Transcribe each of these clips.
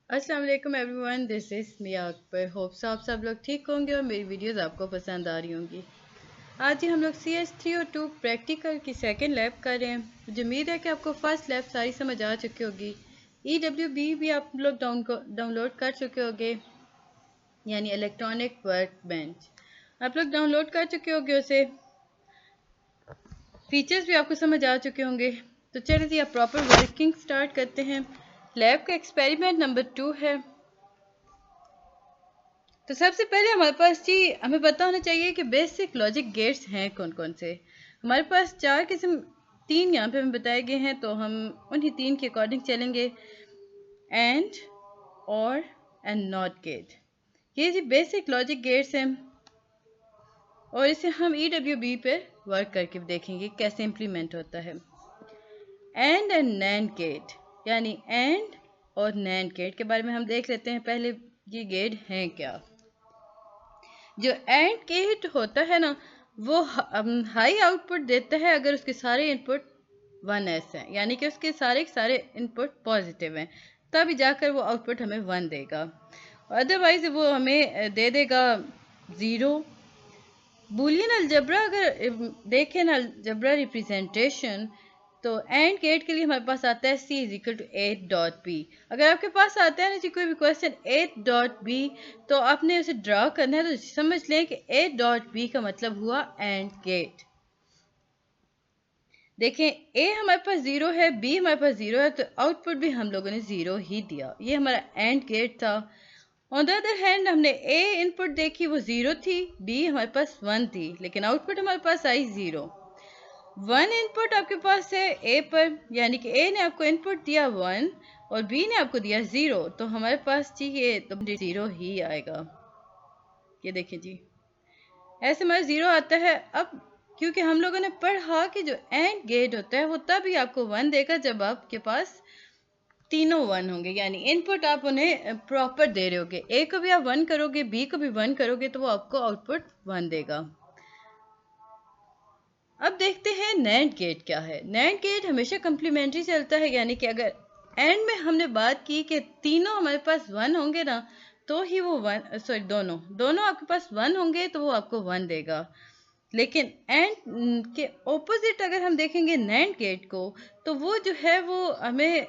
अस्सलाम वालेकुम everyone, this is Miya Akbar. Hope so आप सब लोग ठीक होंगे और मेरी वीडियोस आपको पसंद आ रही होंगी। आज ही हम लोग CS302 प्रैक्टिकल की सेकंड लैब कर रहे हैं। मुझे उम्मीद है कि आपको फर्स्ट लैब सारी समझ आ चुकी होगी। EWB भी आप लोग डाउनलोड कर चुके होंगे, यानी इलेक्ट्रॉनिक वर्क बेंच आप लोग डाउनलोड कर चुके होंगे उसे। फीचर्स भी आपको समझ आ चुके होंगे। तो चलिए जी, आप प्रॉपर वर्किंग स्टार्ट करते हैं। लैब का एक्सपेरिमेंट नंबर 2 है। तो सबसे पहले हमारे पास जी हमें पता होना चाहिए कि बेसिक लॉजिक गेट्स हैं कौन कौन से। हमारे पास चार किस्म, तीन यहाँ पे हमें बताए गए हैं, तो हम उन्हीं तीन के अकॉर्डिंग चलेंगे। एंड, और, एंड नॉट गेट, ये जी बेसिक लॉजिक गेट्स हैं और इसे हम EWB पे वर्क करके देखेंगे कैसे इम्प्लीमेंट होता है। एंड नैंड गेट, यानी एंड और नैंड गेट के बारे में हम देख लेते हैं पहले, ये गेट हैं क्या। जो एंड गेट होता है ना, वो हाई आउटपुट देता है अगर उसके सारे इनपुट 1s हैं, यानी कि उसके सारे इनपुट पॉजिटिव हैं, तभी जाकर वो आउटपुट हमें 1 देगा। अदरवाइज वो हमें दे देगा 0। बूलियन अलजबरा अगर देखें ना, अलजबरा रिप्रेजेंटेशन, तो एंड गेट के लिए हमारे पास आता है C=8.b। अगर आपके पास आता है ना जी कोई भी क्वेश्चन 8.b, तो आपने उसे ड्रा करना है, तो समझ लें कि 8.b का मतलब हुआ एंड गेट। देखें, ए हमारे पास 0 है, बी हमारे पास 0 है, तो आउटपुट भी हम लोगों ने 0 ही दिया। ये हमारा एंड गेट था। ऑन द अदर हैंड हमने ए इनपुट देखी, वो 0 थी, बी हमारे पास 1 थी, लेकिन आउटपुट हमारे पास आई 0। 1 इनपुट आपके पास है ए पर, यानी कि ए ने आपको इनपुट दिया 1 और बी ने आपको दिया 0, तो हमारे पास जी ये तो 0 ही आएगा। ये देखें जी, ऐसे हमारा 0 आता है। अब क्योंकि हम लोगों ने पढ़ा कि जो एंड गेट होता है वो तभी आपको 1 देगा जब आपके पास तीनों 1 होंगे, यानी इनपुट आप उन्हें प्रॉपर दे रहे होगे। ए को भी आप 1 करोगे, बी को भी 1 करोगे, तो वो आपको आउटपुट 1 देगा। अब देखते हैं नैंड गेट क्या है। नैंड गेट हमेशा कम्प्लीमेंट्री चलता है, यानी कि अगर एंड में हमने बात की कि तीनों हमारे पास 1 होंगे ना, तो ही वो 1, सॉरी दोनों आपके पास 1 होंगे तो वो आपको 1 देगा। लेकिन एंड के ऑपोजिट अगर हम देखेंगे नैंड गेट को, तो वो जो है वो हमें,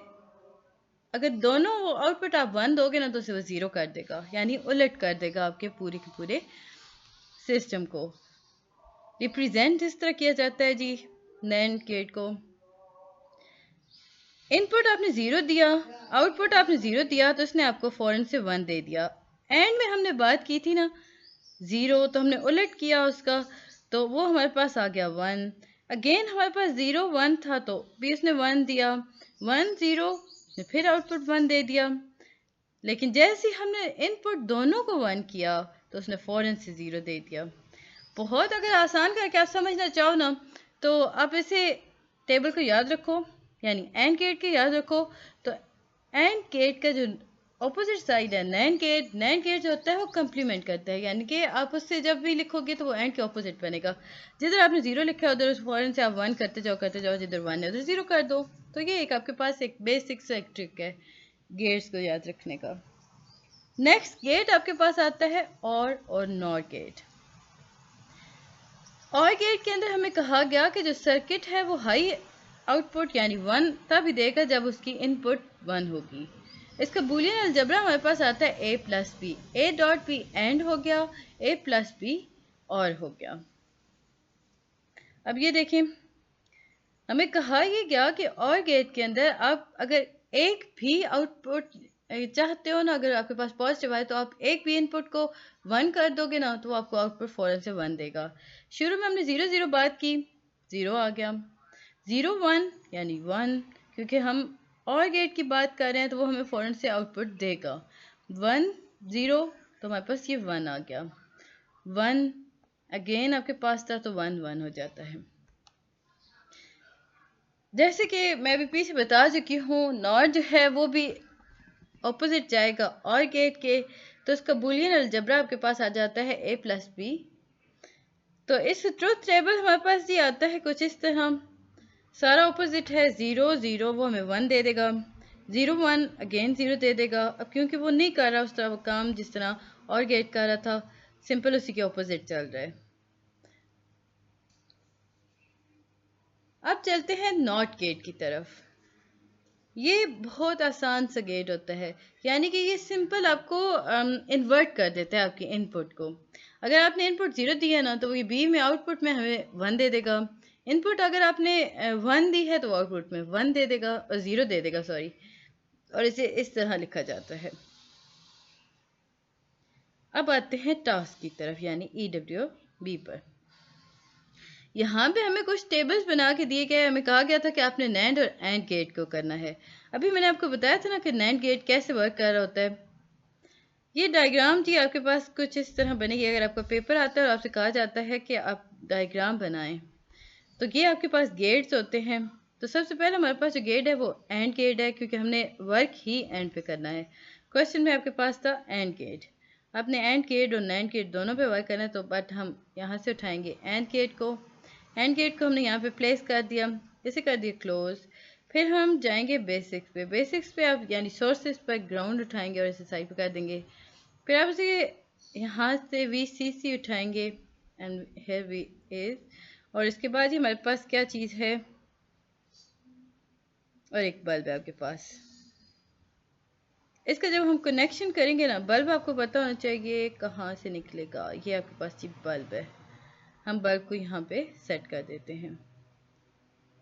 अगर दोनों आउटपुट आप 1 दोगे ना, तो उसे वो 0 कर देगा, यानी उलट कर देगा आपके पूरे के पूरे सिस्टम को। रिप्रेजेंट इस तरह किया जाता है जी नैंड गेट को। इनपुट आपने 0 दिया, आउटपुट आपने 0 दिया, तो इसने आपको फौरन से 1 दे दिया। एंड में हमने बात की थी ना 0, तो हमने उलट किया उसका, तो वो हमारे पास आ गया 1। अगेन हमारे पास 0 1 था, तो भी उसने 1 दिया, 1 0 ने फिर आउटपुट 1 दे दिया। लेकिन जैसे ही हमने इनपुट दोनों को 1 किया, तो उसने फौरन से 0 दे दिया। बहुत अगर आसान करके आप समझना चाहो ना, तो आप इसे टेबल को याद रखो, यानी एंड गेट के याद रखो। तो एंड गेट का जो ऑपोजिट साइड है नैंड गेट, नैंड गेट जो होता है वो कंप्लीमेंट करता है, यानी कि आप उससे जब भी लिखोगे तो वो एंड के ऑपोजिट बनेगा। जिधर आपने 0 लिखा है उधर उस फौरन से आप 1 करते जाओ, जिधर 1 है उधर 0 कर दो। तो ये एक आपके पास एक बेसिक सा एक ट्रिक है गेट्स को याद रखने का। नेक्स्ट गेट आपके पास आता है और नॉट गेट। और गेट के अंदर हमें कहा गया कि जो सर्किट है वो हाई आउटपुट यानी 1 तभी देगा जब उसकी इनपुट 1 होगी। इसका बूलियन अलजबरा हमारे पास आता है a plus B, A dot B and हो गया, a प्लस बी और हो गया। अब ये देखें, हमें कहा ये गया कि और गेट के अंदर आप अगर एक भी आउटपुट चाहते हो ना, अगर आपके पास पॉजिटिव है, तो आप एक भी इनपुट को 1 कर दोगे ना, तो आपको आउटपुट फौरन से 1 देगा। शुरू में हमने 0 0 बात की, 0 आ गया, 0 1 यानी 1, क्योंकि हम और गेट की बात कर रहे हैं तो वो हमें फौरन से आउटपुट देगा। 1 0, तो हमारे पास ये 1 आ गया, 1 अगेन आपके पास था, तो 1 1 हो जाता है। जैसे कि मैं अभी पीछे बता चुकी हूँ, नॉट जो है वो भी ऑपोजिट जाएगा और गेट के, तो इसका बूलियन अलजबरा आपके पास आ जाता है a प्लस बी। तो इस ट्रुथ टेबल हमारे पास ये आता है कुछ इस तरह, सारा ऑपोजिट है 0 0, वो हमें 1 दे देगा। 01 अगेन 0 दे देगा। अब क्योंकि वो नहीं कर रहा उस तरह वो काम जिस तरह और गेट कर रहा था, सिंपल उसी के ऑपोजिट चल रहा है। अब चलते हैं नॉट गेट की तरफ। ये बहुत आसान सा गेट होता है, यानी कि ये सिंपल आपको इन्वर्ट कर देता है आपकी इनपुट को। अगर आपने इनपुट 0 दिया ना तो ये बी में आउटपुट में हमें 1 दे देगा। इनपुट अगर आपने 1 दी है तो आउटपुट में 1 दे देगा और 0 दे देगा, सॉरी। और इसे इस तरह लिखा जाता है। अब आते हैं टास्क की तरफ, यानी EWB पर। यहाँ पे हमें कुछ टेबल्स बना के दिए गए। हमें कहा गया था कि आपने नैंड और एंड गेट को करना है। अभी मैंने आपको बताया था ना कि नैंड गेट कैसे वर्क कर रहा होता है। ये डायग्राम जी आपके पास कुछ इस तरह बनेगी। अगर आपका पेपर आता है और आपसे कहा जाता है कि आप डायग्राम बनाएं, तो ये आपके पास गेट्स होते हैं। तो सबसे पहले हमारे पास जो गेट है वो एंड गेट है, क्योंकि हमने वर्क ही एंड पे करना है। क्वेश्चन में आपके पास था एंड गेट। आपने एंड गेट और नैंड गेट दोनों पे वर्क करना है, तो बट हम यहाँ से उठाएंगे एंड गेट को। एंड गेट को हमने यहाँ पे प्लेस कर दिया, इसे कर दिया क्लोज। फिर हम जाएंगे बेसिक्स पे। बेसिक्स पे आप यानी सोर्सेज पर ग्राउंड उठाएंगे और इसे साइड पे कर देंगे। फिर आप इसे यहाँ से VCC उठाएंगे एंड हेयर वी इज। और इसके बाद ही हमारे पास क्या चीज़ है, और एक बल्ब है आपके पास। इसका जब हम कनेक्शन करेंगे ना, बल्ब आपको पता होना चाहिए कहाँ से निकलेगा। ये आपके पास जी बल्ब है, हम बल्ब को यहाँ पे सेट कर देते हैं।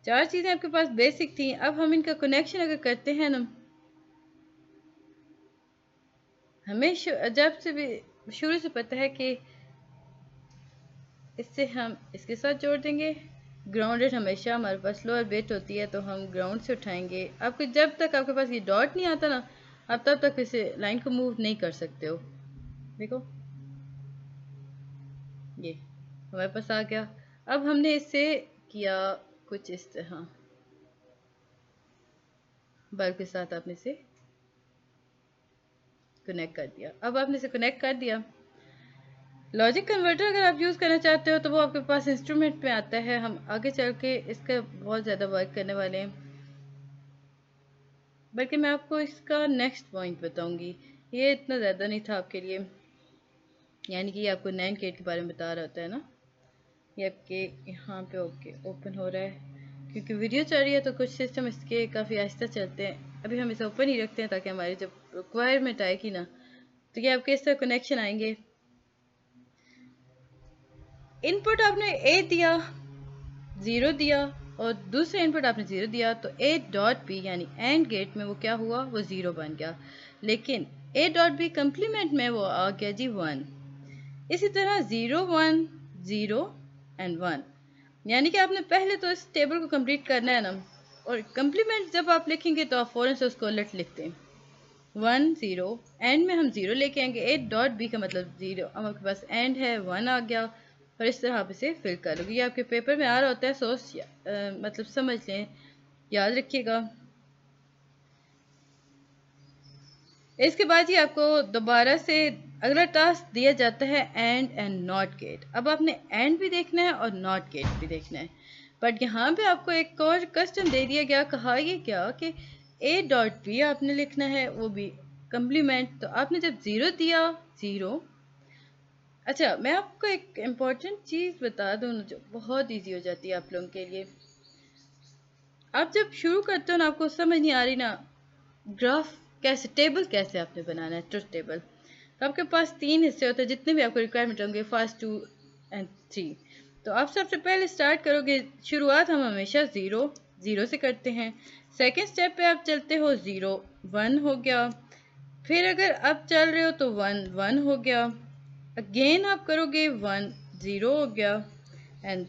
4 चीज़ें आपके पास बेसिक थी। अब हम इनका कनेक्शन अगर करते हैं ना, हमें जब से भी शुरू से पता है कि इससे हम इसके साथ जोड़ देंगे। ग्राउंडेड हमेशा हमारे पास लोअर बिट होती है, तो हम ग्राउंड से उठाएंगे। आपको जब तक आपके पास ये डॉट नहीं आता ना, आप तब तक इसे लाइन को मूव नहीं कर सकते हो। देखो ये हमारे पास आ गया। अब हमने इससे किया कुछ इस तरह, बल्ब के साथ आपने इसे कनेक्ट कर दिया। अब आपने इसे कनेक्ट कर दिया। लॉजिक कन्वर्टर अगर आप यूज़ करना चाहते हो तो वो आपके पास इंस्ट्रूमेंट में आता है। हम आगे चल के इसका बहुत ज़्यादा वर्क करने वाले हैं, बल्कि मैं आपको इसका नेक्स्ट पॉइंट बताऊंगी। ये इतना ज़्यादा नहीं था आपके लिए, यानी कि ये आपको नैंड गेट के बारे में बता रहा होता है ना। ये आपके यहाँ पे ओके ओपन हो रहा है, क्योंकि वीडियो चल रही है तो कुछ सिस्टम इसके काफ़ी आहिस्ता चलते हैं। अभी हम इसे ओपन ही रखते हैं ताकि हमारी जब रिक्वायरमेंट आएगी ना, तो ये आपके इस तरह कनेक्शन आएंगे। इनपुट आपने ए दिया, 0 दिया, और दूसरे इनपुट आपने 0 दिया, तो ए डॉट बी यानी एंड गेट में वो क्या हुआ, वो 0 बन गया। लेकिन ए डॉट बी कम्प्लीमेंट में वो आ गया जी 1। इसी तरह 0 1 0 एंड 1, यानी कि आपने पहले तो इस टेबल को कंप्लीट करना है ना, और कम्प्लीमेंट जब आप लिखेंगे तो आप फ़ौरन से उसको उलट लिखते हैं। 1 0 एंड में हम 0 लेके आएंगे। ए डॉट बी का मतलब 0, अब आपके पास एंड है 1 आ गया, और इस तरह आप इसे फिल कर लोगे। ये आपके पेपर में आ रहा होता है, सोच मतलब समझ लें, याद रखिएगा। इसके बाद ही आपको दोबारा से अगला टास्क दिया जाता है एंड नॉट गेट। अब आपने एंड भी देखना है और नॉट गेट भी देखना है, बट यहाँ पे आपको एक और क्वेश्चन दे दिया गया। कहा ये क्या कि ए डॉट बी आपने लिखना है, वो भी कम्प्लीमेंट। तो आपने जब 0 दिया 0। अच्छा, मैं आपको एक इम्पॉर्टेंट चीज़ बता दूँ जो बहुत ईजी हो जाती है आप लोगों के लिए। आप जब शुरू करते हो ना, आपको समझ नहीं आ रही ना ग्राफ कैसे, टेबल कैसे आपने बनाना है, ट्रुथ टेबल। तो आपके पास 3 हिस्से होते हैं जितने भी आपको रिक्वायरमेंट होंगे, फर्स्ट 2 एंड 3। तो आप सबसे पहले स्टार्ट करोगे, शुरुआत हम हमेशा 0 0 से करते हैं। सेकेंड स्टेप पे आप चलते हो, 0 1 हो गया। फिर अगर आप चल रहे हो तो 1 1 हो गया। अगेन आप करोगे 1 0 हो गया, एंड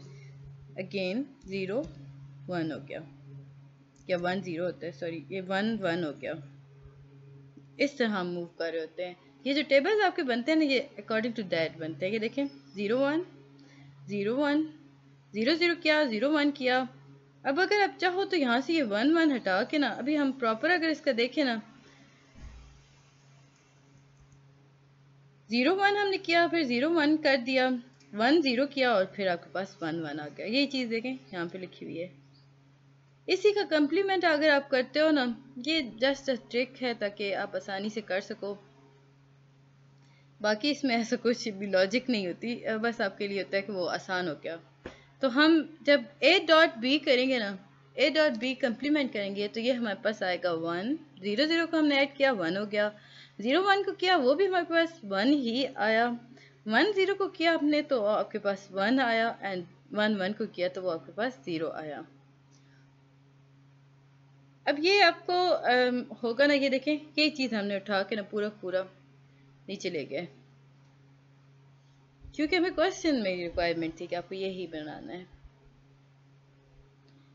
अगेन 0 1 हो गया, या 1 0 होता है, सॉरी, ये 1 1 हो गया। इस तरह हम मूव कर रहे होते हैं। ये जो टेबल्स आपके बनते हैं ना, ये अकॉर्डिंग टू दैट बनते हैं। ये देखें, 0 1 0 1 0 0 किया, 0 1 किया। अब अगर आप चाहो तो यहाँ से ये 1 1 हटा के ना, अभी हम प्रॉपर अगर इसका देखें ना, 0 1 हमने किया, फिर 0 1 कर दिया, 1 0 किया, और फिर आपके पास 1 1 आ गया। यही चीज़ देखें यहाँ पे लिखी हुई है। इसी का कम्प्लीमेंट अगर आप करते हो ना, ये जस्ट अ ट्रिक है ताकि आप आसानी से कर सको। बाकी इसमें ऐसा कुछ भी लॉजिक नहीं होती, बस आपके लिए होता है कि वो आसान हो गया। तो हम जब ए डॉट बी करेंगे ना, ए डॉट बी कम्प्लीमेंट करेंगे, तो ये हमारे पास आएगा 1। 0 0 को हमने ऐड किया, 1 हो गया। 0 1 को किया, वो भी हमारे पास 1 ही आया। 1 0 को किया आपने तो आपके पास 1 आया, एंड 1 1 को किया तो वो आपके पास 0 आया। अब ये आपको होगा ना, ये देखें, ये चीज़ हमने उठा के ना पूरा पूरा नीचे ले गए, क्योंकि हमें क्वेश्चन में रिक्वायरमेंट थी कि आपको यही बनाना है।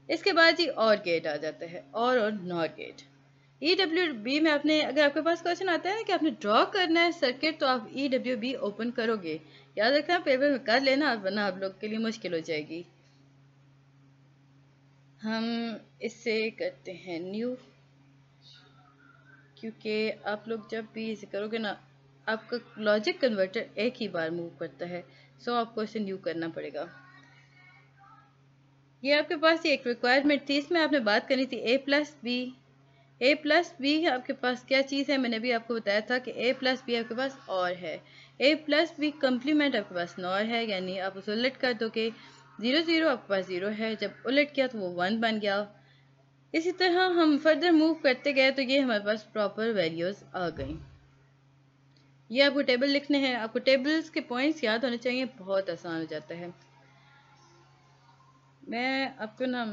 इसके बाद ही और गेट आ जाता है, और नॉट गेट। EWB में आपने, अगर आपके पास क्वेश्चन आता है ना कि आपने ड्रॉ करना है सर्किट, तो आप EWB ओपन करोगे। याद रखना, पेपर में कर लेना, वरना आप लोग के लिए मुश्किल हो जाएगी। हम इससे करते हैं न्यू, क्योंकि आप लोग जब भी इसे करोगे ना, आपका लॉजिक कन्वर्टर एक ही बार मूव करता है, सो आपको इसे न्यू करना पड़ेगा। ये आपके पास एक रिक्वायरमेंट थी, इसमें आपने बात करनी थी ए प्लस बी। ए प्लस बी आपके पास क्या चीज़ है, मैंने भी आपको बताया था कि ए प्लस बी आपके पास और है। ए प्लस बी कम्प्लीमेंट आपके पास नॉर है, यानी आप उसे उलट कर दो कि 0 0 आपके पास 0 है, जब उलट किया तो वो 1 बन गया। इसी तरह हम फर्दर मूव करते गए तो ये हमारे पास प्रॉपर वैल्यूज़ आ गई। ये आपको टेबल लिखने हैं, आपको टेबल्स के पॉइंट्स याद होने चाहिए, बहुत आसान हो जाता है। मैं आपको ना,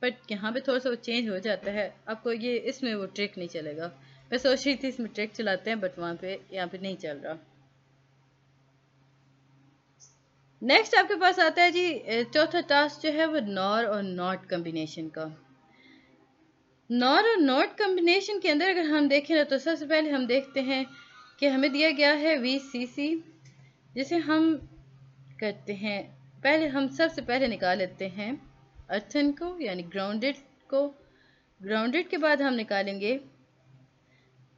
बट यहाँ पे थोड़ा सा वो चेंज हो जाता है, आपको ये इसमें वो ट्रिक नहीं चलेगा। मैं सोच रही थी इसमें ट्रिक चलाते हैं, बट वहाँ पे यहाँ पे नहीं चल रहा। नेक्स्ट आपके पास आता है जी चौथा टास्क जो है वो नॉर और नॉट कम्बिनेशन का। नॉर और नॉट कम्बिनेशन के अंदर अगर हम देखें ना, तो सबसे पहले हम देखते हैं कि हमें दिया गया है VCC, जिसे हम करते हैं, पहले हम सबसे पहले निकाल लेते हैं अर्थन को, यानी ग्राउंडेड को। ग्राउंडेड के बाद हम निकालेंगे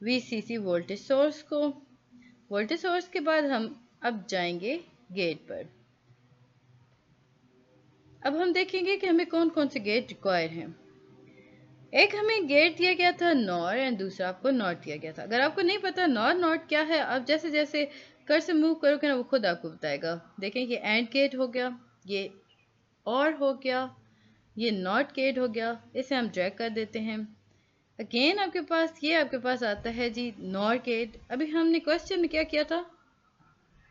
VCC वोल्टेज सोर्स को। वोल्टेज सोर्स के बाद हम अब जाएंगे गेट पर। अब हम देखेंगे कि हमें कौन कौन से गेट रिक्वायर हैं। एक हमें गेट दिया गया था नॉर, एंड दूसरा आपको नॉट दिया गया था। अगर आपको नहीं पता नॉर नॉट क्या है, आप जैसे जैसे कर्सर मूव करोगे ना, वो खुद आपको बताएगा। देखें, ये एंड गेट हो गया, ये और हो गया, ये नॉट गेट हो गया, इसे हम ड्रैग कर देते हैं। अगेन आपके पास ये आपके पास आता है जी नॉर गेट। अभी हमने क्वेश्चन में क्या किया था,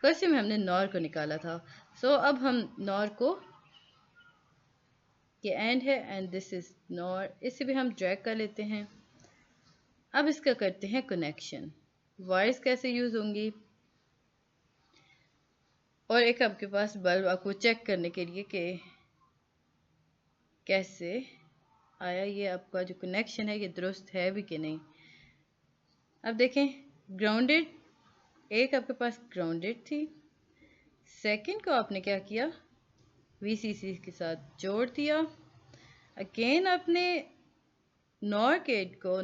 क्वेश्चन में हमने नॉर को निकाला था। सो अब हम नॉर को, ये एंड है एंड दिस इज नॉर, इसे भी हम ड्रैग कर लेते हैं। अब इसका करते हैं कनेक्शन। वायर्स कैसे यूज होंगी, और एक आपके पास बल्ब आपको चेक करने के लिए कि कैसे आया, ये आपका जो कनेक्शन है ये दुरुस्त है भी कि नहीं। अब देखें, ग्राउंडेड, एक आपके पास ग्राउंडेड थी, सेकंड को आपने क्या किया, VCC के साथ जोड़ दिया। अगेन आपने नॉर गेट को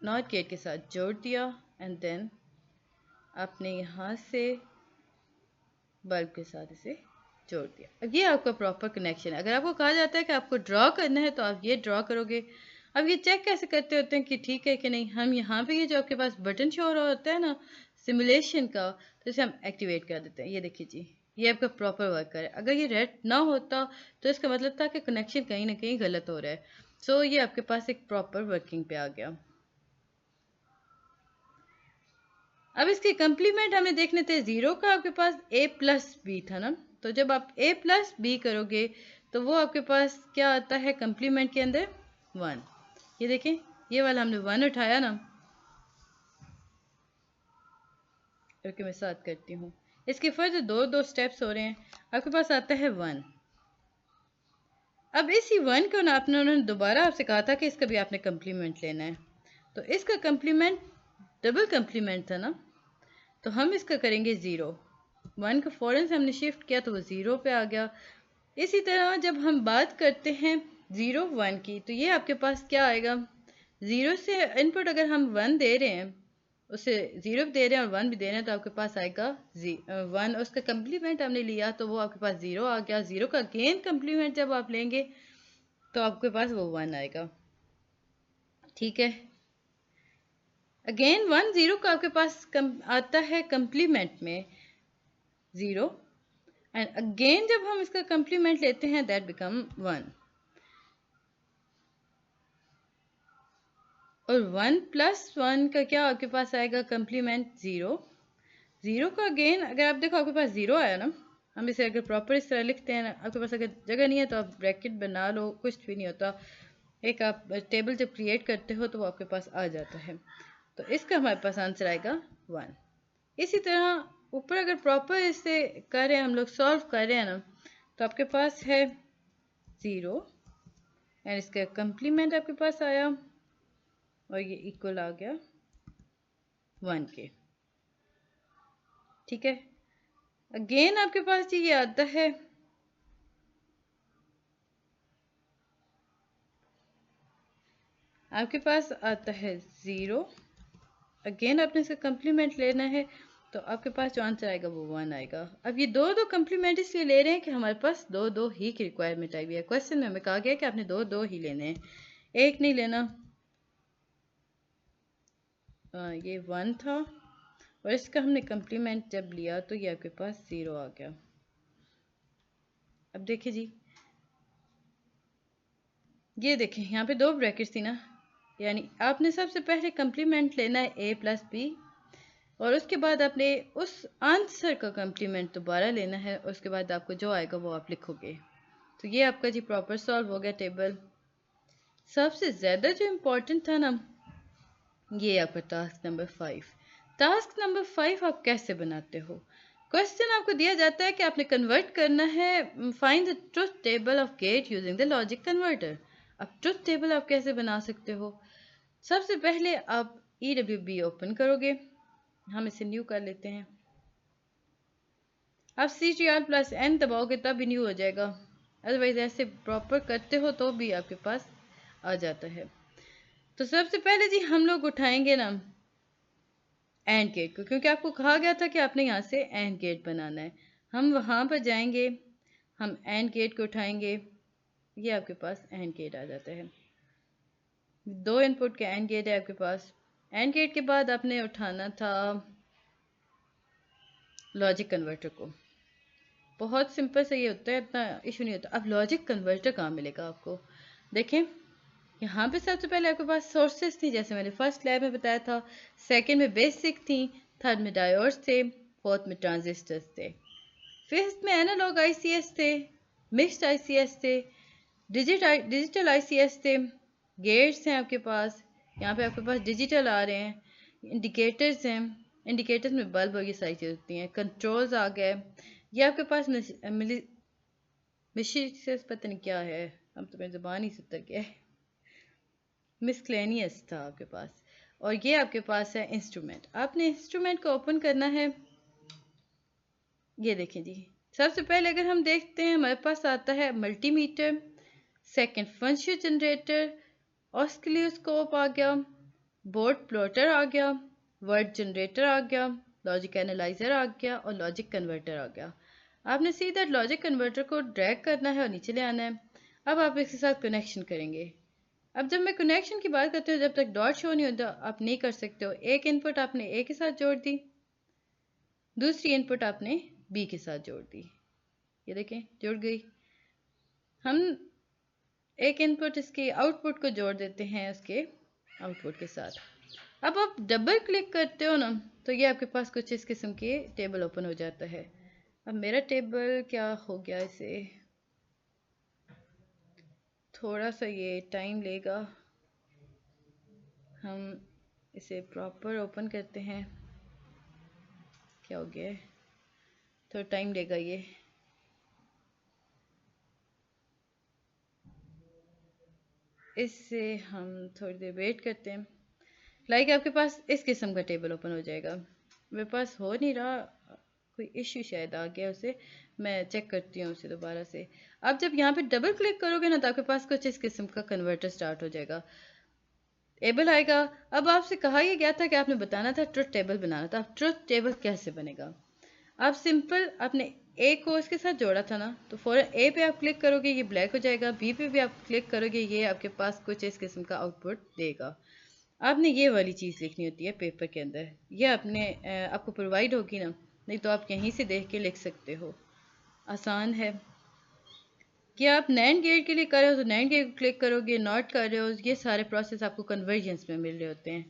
नॉट गेट के साथ जोड़ दिया, एंड देन आपने यहाँ से बल्ब के साथ इसे जोड़ दिया। अब ये आपका प्रॉपर कनेक्शन है। अगर आपको कहा जाता है कि आपको ड्रॉ करना है, तो आप ये ड्रॉ करोगे। अब ये चेक कैसे करते होते हैं कि ठीक है कि नहीं, हम यहाँ पे ये जो आपके पास बटन शो हो रहा होता है ना सिमुलेशन का, तो इसे हम एक्टिवेट कर देते हैं। ये देखिए जी, ये आपका प्रॉपर वर्क करे। अगर ये रेड ना होता तो इसका मतलब था कि कनेक्शन कहीं ना कहीं गलत हो रहा है। सो ये आपके पास एक प्रॉपर वर्किंग पे आ गया। अब इसके कम्प्लीमेंट हमें देखने थे, 0 का आपके पास A प्लस बी था ना, तो जब आप A प्लस बी करोगे तो वो आपके पास क्या आता है कम्प्लीमेंट के अंदर, 1। ये देखें, ये वाला हमने 1 उठाया ना, ओके मैं साथ करती हूँ। इसके फर्दर दो स्टेप्स हो रहे हैं, आपके पास आता है 1। अब इसी 1 को ना उन्होंने दोबारा आपसे कहा था कि इसका भी आपने कम्प्लीमेंट लेना है, तो इसका कम्प्लीमेंट डबल कम्प्लीमेंट था ना, तो हम इसका करेंगे 0। 1 को फ़ौरन से हमने शिफ्ट किया तो वो 0 पे आ गया। इसी तरह जब हम बात करते हैं 0 1 की, तो ये आपके पास क्या आएगा, 0 से इनपुट अगर हम 1 दे रहे हैं, उसे 0 भी दे रहे हैं और 1 भी दे रहे हैं तो आपके पास आएगा 1। उसका कम्प्लीमेंट हमने लिया तो वो आपके पास 0 आ गया। 0 का अगेन कम्प्लीमेंट जब आप लेंगे तो आपके पास वो 1 आएगा। ठीक है, अगेन 1 0 का आपके पास आता है कम्प्लीमेंट में 0, एंड अगेन जब हम इसका कम्प्लीमेंट लेते हैं दैट बिकम 1, और 1 प्लस 1 का क्या आपके पास आएगा कम्प्लीमेंट 0। 0 का अगेन अगर आप देखो आपके पास 0 आया ना, हम इसे अगर प्रॉपर इस तरह लिखते हैं ना, आपके पास अगर जगह नहीं है तो आप ब्रैकेट बना लो, कुछ भी नहीं होता। एक आप टेबल जब क्रिएट करते हो तो वो आपके पास आ जाता है। तो इसका हमारे पास आंसर आएगा 1। इसी तरह ऊपर अगर प्रॉपर इसे कर रहे हैं हम लोग, सॉल्व कर रहे हैं ना, तो आपके पास है 0 एंड इसका कम्प्लीमेंट आपके पास आया और ये इक्वल आ गया 1 के। ठीक है, अगेन आपके पास ये आता है आपके पास आता है 0। अगेन आपने इसका कम्प्लीमेंट लेना है तो आपके पास जो आंसर आएगा वो 1 आएगा। अब ये दो दो कम्प्लीमेंट इसलिए ले रहे हैं कि हमारे पास दो दो ही की रिक्वायरमेंट आई हुई है। क्वेश्चन में हमें कहा गया कि आपने दो दो ही लेने हैं, एक नहीं लेना। ये 1 था और इसका हमने कम्प्लीमेंट जब लिया तो ये आपके पास 0 आ गया। अब देखिए जी, ये देखें यहाँ पे दो ब्रैकेट्स थी ना, यानी आपने सबसे पहले कम्प्लीमेंट लेना है a प्लस बी, और उसके बाद आपने उस आंसर का कम्प्लीमेंट दोबारा लेना है, उसके बाद आपको जो आएगा वो आप लिखोगे। तो ये आपका जी प्रॉपर सॉल्व हो गया टेबल। सबसे ज़्यादा जो इम्पोर्टेंट था ना, ये आपका टास्क नंबर 5। टास्क नंबर 5 आप कैसे बनाते हो? क्वेश्चन आपको दिया जाता है कि आपने कन्वर्ट करना है, find the truth table of gate using the logic converter. अब ट्रुथ टेबल आप कैसे बना सकते हो? सबसे पहले आप EWB ओपन करोगे, हम इसे न्यू कर लेते हैं। आप CTRL+N दबाओगे तब भी न्यू हो जाएगा, अदरवाइज ऐसे प्रॉपर करते हो तो भी आपके पास आ जाता है। तो सबसे पहले जी हम लोग उठाएंगे ना एंड गेट को, क्योंकि आपको कहा गया था कि आपने यहाँ से एंड गेट बनाना है। हम वहाँ पर जाएंगे, हम एंड गेट को उठाएंगे, ये आपके पास एंड गेट आ जाता है। दो इनपुट के एंड गेट है आपके पास। एंड गेट के बाद आपने उठाना था लॉजिक कन्वर्टर को। बहुत सिंपल से ये होता है, इतना इशू नहीं होता। अब लॉजिक कन्वर्टर कहाँ मिलेगा आपको? देखें, यहाँ पे सबसे पहले आपके पास सोर्सेज थी, जैसे मैंने फर्स्ट लैब में बताया था। सेकंड में बेसिक थी, थर्ड में डायोड्स थे, फोर्थ में ट्रांजिस्टर्स थे, फिफ्थ में एनालॉग ICS थे, मिक्स्ड ICS थे, डिजिटल ICS थे, गेट्स हैं आपके पास। यहाँ पे आपके पास डिजिटल आ रहे हैं, इंडिकेटर्स हैं, इंडिकेटर्स में बल्ब और ये सारी चीज़ होती हैं, कंट्रोल्स आ गए। ये आपके पास मिशीस पता नहीं क्या है, अब तो मेरी ज़बान ही सुतर गया है, मिसक्लेनियस था आपके पास। और ये आपके पास है इंस्ट्रूमेंट। आपने इंस्ट्रूमेंट को ओपन करना है। ये देखें जी, सबसे पहले अगर हम देखते हैं हमारे पास आता है multimeter, second function generator, oscilloscope आ गया, बोर्ड प्लॉटर आ गया, वर्ड जनरेटर आ गया, लॉजिक एनालाइजर आ गया और लॉजिक कन्वर्टर आ गया। आपने सीधा लॉजिक कन्वर्टर को ड्रैग करना है और नीचे ले आना है। अब आप इसके साथ कनेक्शन करेंगे। अब जब मैं कनेक्शन की बात करती हूँ, जब तक डॉट शो नहीं होता आप नहीं कर सकते हो। एक इनपुट आपने ए के साथ जोड़ दी, दूसरी इनपुट आपने बी के साथ जोड़ दी, ये देखें जुड़ गई। हम एक इनपुट इसके आउटपुट को जोड़ देते हैं उसके आउटपुट के साथ। अब आप डबल क्लिक करते हो ना तो ये आपके पास कुछ इस किस्म के टेबल ओपन हो जाता है। अब मेरा टेबल क्या हो गया, इसे थोड़ा सा ये टाइम लेगा, हम इसे प्रॉपर ओपन करते हैं। क्या हो गया, थोड़ा टाइम लेगा ये। इससे हम थोड़ी देर वेट करते हैं। लाइक आपके पास इस किस्म का टेबल ओपन हो जाएगा। मेरे पास हो नहीं रहा, कोई इश्यू शायद आ गया उसे, मैं चेक करती हूँ उसे दोबारा से। अब जब यहाँ पे डबल क्लिक करोगे ना तो आपके पास कुछ इस किस्म का कन्वर्टर स्टार्ट हो जाएगा। टेबल आएगा। अब आपसे कहा यह गया था कि आपने बताना था ट्रुथ टेबल बनाना था। अब ट्रुथ टेबल कैसे बनेगा? आप सिंपल आपने ए को इसके साथ जोड़ा था ना, तो फौरन ए पे आप क्लिक करोगे ये ब्लैक हो जाएगा, बी पे भी आप क्लिक करोगे ये आपके पास कुछ इस किस्म का आउटपुट देगा। आपने ये वाली चीज़ लिखनी होती है पेपर के अंदर, ये आपको प्रोवाइड होगी ना, नहीं तो आप यहीं से देख के लिख सकते हो, आसान है। कि आप नैंड गेट के लिए कर रहे हो तो नैंड गेट क्लिक करोगे, नॉट कर रहे हो, ये सारे प्रोसेस आपको कन्वर्जेंस में मिल रहे होते हैं।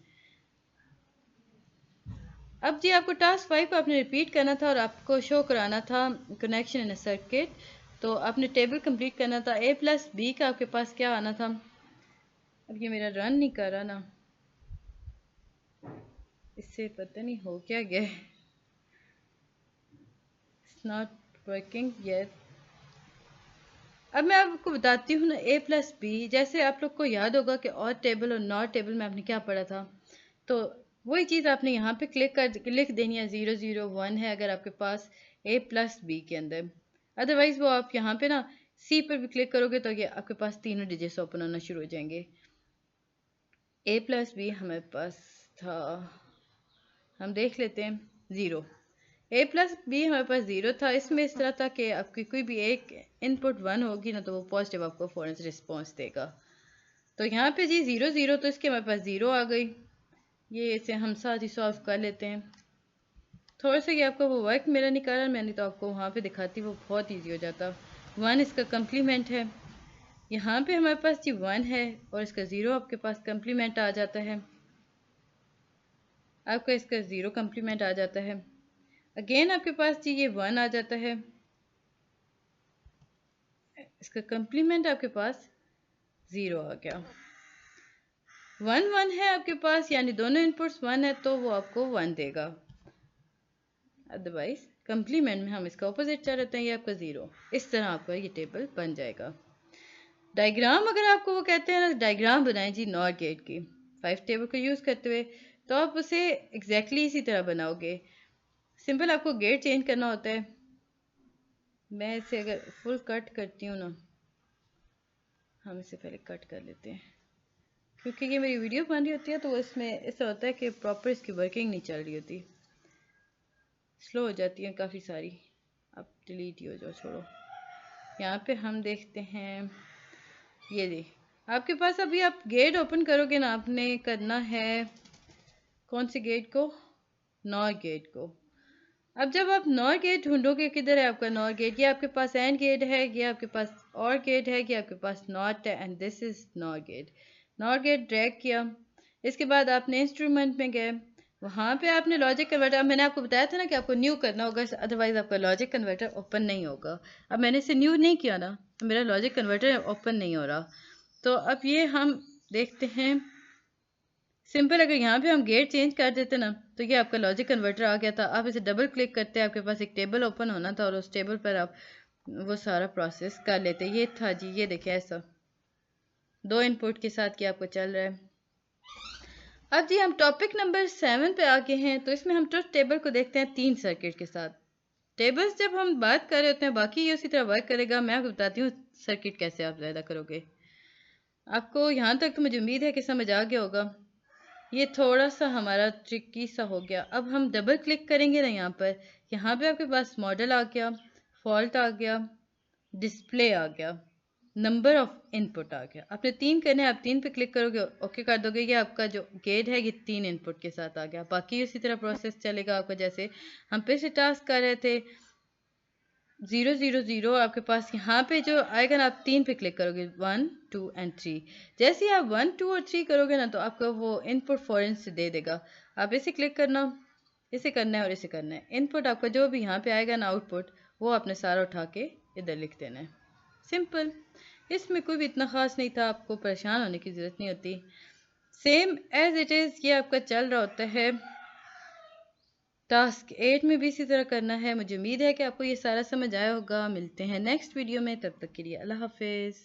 अब जी आपको टास्क 5 को आपने रिपीट करना था और आपको शो कराना था कनेक्शन इन सर्किट। तो आपने टेबल कंप्लीट करना था। a प्लस बी का आपके पास क्या आना था? अब ये मेरा रन नहीं कर रहा ना, इससे पता नहीं हो क्या गया, इट्स नॉट वर्किंग येट। अब मैं आपको बताती हूँ ना a प्लस बी, जैसे आप लोग को याद होगा कि और टेबल और नॉट टेबल में आपने क्या पढ़ा था, तो वही चीज़ आपने यहाँ पे क्लिक कर लिख देनी है। 001 है अगर आपके पास a प्लस बी के अंदर, अदरवाइज वो आप यहाँ पे ना c पर भी क्लिक करोगे तो ये आपके पास तीनों डिजिट्स ओपन होना शुरू हो जाएंगे। a प्लस बी हमारे पास था, हम देख लेते हैं 0। a प्लस बी हमारे पास 0 था। इसमें इस तरह था कि आपकी कोई भी एक इनपुट 1 होगी ना तो वो पॉजिटिव आपको फौरन से रिस्पॉन्स देगा। तो यहाँ पे जी 0 तो इसके हमारे पास 0 आ गई। ये इसे हम साथ ही सॉल्व कर लेते हैं। थोड़ा सा ये आपका वो वर्क मेरा नहीं कर रहा, मैंने तो आपको वहाँ पे दिखाती वो बहुत ईजी हो जाता। 1 इसका कम्प्लीमेंट है, यहाँ पे हमारे पास जी 1 है और इसका 0 आपके पास कम्प्लीमेंट आ जाता है, आपका इसका 0 कम्प्लीमेंट आ जाता है। अगेन आपके पास जी ये 1 आ जाता है, इसका कम्प्लीमेंट आपके पास 0 आ गया। 1 1 है आपके पास, यानी दोनों इनपुट्स 1 है तो वो आपको 1 देगा। अदरवाइज कम्प्लीमेंट में हम इसका ऑपोजिट चाह रहे हैं, ये आपका 0। इस तरह आपका ये टेबल बन जाएगा। डायग्राम अगर आपको वो कहते हैं ना डायग्राम बनाएं जी नॉट गेट की 5 टेबल को यूज़ करते हुए, तो आप उसे एग्जैक्टली इसी तरह बनाओगे। सिंपल आपको गेट चेंज करना होता है। मैं इसे अगर फुल कट करती हूँ ना, हम इसे पहले कट कर लेते हैं क्योंकि ये मेरी वीडियो बन रही होती है तो इसमें ऐसा होता है कि प्रॉपर इसकी वर्किंग नहीं चल रही होती, स्लो हो जाती है काफ़ी सारी। अब डिलीट ही हो जाओ, छोड़ो। यहाँ पे हम देखते हैं ये देख आपके पास अभी आप गेट ओपन करोगे ना, आपने करना है कौन से गेट को? नॉर गेट को। अब जब आप नॉर गेट ढूंढोगे, किधर है आपका नॉर गेट? ये आपके पास एंड गेट है, ये आपके पास और गेट है, ये आपके पास नॉट है and this is NOR gate. NOR gate drag किया, इसके बाद आपने इंस्ट्रूमेंट में गए, वहाँ पे आपने लॉजिक कन्वर्टर, मैंने आपको बताया था ना कि आपको न्यू करना होगा, अदरवाइज आपका लॉजिक कन्वर्टर ओपन नहीं होगा। अब मैंने इसे न्यू नहीं किया ना, तो मेरा लॉजिक कन्वर्टर ओपन नहीं हो रहा। तो अब ये हम देखते हैं सिंपल, अगर यहाँ पे हम गेट चेंज कर देते ना तो ये आपका लॉजिक कन्वर्टर आ गया था। आप इसे डबल क्लिक करते हैं, आपके पास एक टेबल ओपन होना था और उस टेबल पर आप वो सारा प्रोसेस कर लेते। ये था जी, ये देखिए ऐसा 2 इनपुट के साथ क्या आपको चल रहा है। अब जी हम टॉपिक नंबर 7 पे आ गए हैं, तो इसमें हम ट्रुथ टेबल को देखते हैं 3 सर्किट के साथ। टेबल्स जब हम बात कर रहे होते हैं बाकी ये उसी तरह वर्क करेगा। मैं आपको बताती हूँ सर्किट कैसे आप ज़्यादा करोगे। आपको यहाँ तक तो मुझे उम्मीद है कि समझ आ गया होगा। ये थोड़ा सा हमारा ट्रिकी सा हो गया। अब हम डबल क्लिक करेंगे ना यहाँ पे आपके पास मॉडल आ गया, फॉल्ट आ गया, डिस्प्ले आ गया, नंबर ऑफ इनपुट आ गया। आपने 3 करने, आप 3 पे क्लिक करोगे, ओके कर दोगे, ये आपका जो गेट है ये 3 इनपुट के साथ आ गया। बाकी उसी तरह प्रोसेस चलेगा आपका, जैसे हम फिर से टास्क कर रहे थे 0 आपके पास यहाँ पे जो आएगा ना, आप 3 पे क्लिक करोगे, 1 2 एंड 3। जैसे ही आप 1 2 और 3 करोगे ना तो आपका वो इनपुट फॉरेन से दे देगा। आप इसे क्लिक करना, इसे करना है और इसे करना है। इनपुट आपका जो भी यहाँ पे आएगा ना आउटपुट, वो आपने सारा उठा के इधर लिख देना है। सिंपल, इसमें कोई भी इतना ख़ास नहीं था, आपको परेशान होने की ज़रूरत नहीं होती। सेम एज इट इज़ ये आपका चल रहा होता है। टास्क 8 में भी इसी तरह करना है। मुझे उम्मीद है कि आपको ये सारा समझ आया होगा। मिलते हैं नेक्स्ट वीडियो में, तब तक के लिए अल्लाह हाफिज़।